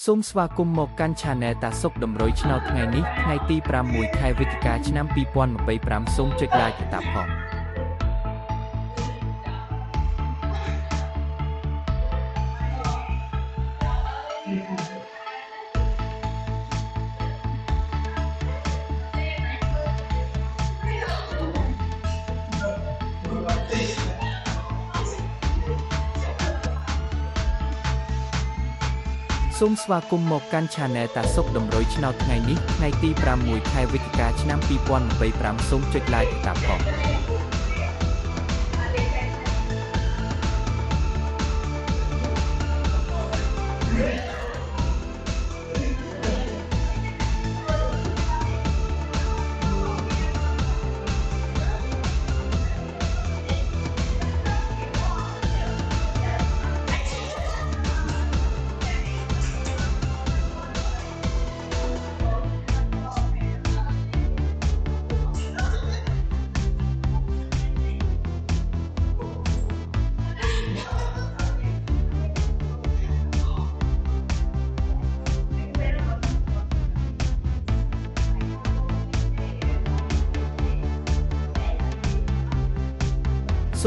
សូមស្វាគមន៍មកកាន់ Channel តាសុកតម្រុយឆ្នោតថ្ងៃនេះថ្ងៃទី6 ខែវិច្ឆិកាឆ្នាំ2025សូមចុច Like តាផងសូមស្វាគមន៍មកកាន់ Channel តាសុកតម្រុយឆ្នោតថ្ងៃនេះថ្ងៃទី6 ខែវិច្ឆិកាឆ្នាំ2025សូមចុច Like តាផង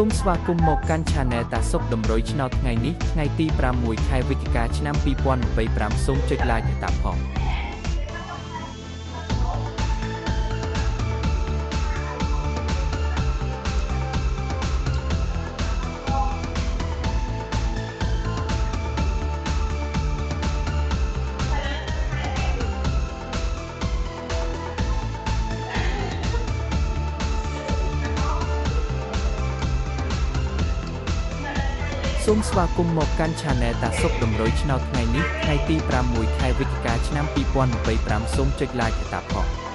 សូមស្វាគមន៍មកកាន់ Channel តាសុកតម្រុយឆ្នោតថ្ងៃនេះថ្ងៃទី6 ខែវិច្ឆិកាឆ្នាំ2025សូមចុច Like តាផងសូមស្វាគមន៍មកកាន់ Channel តាសុកតម្រុយឆ្នោតថ្ងៃនេះថ្ងៃទី6 ខែវិច្ឆិកាឆ្នាំ2025សូមចុច Like តាផង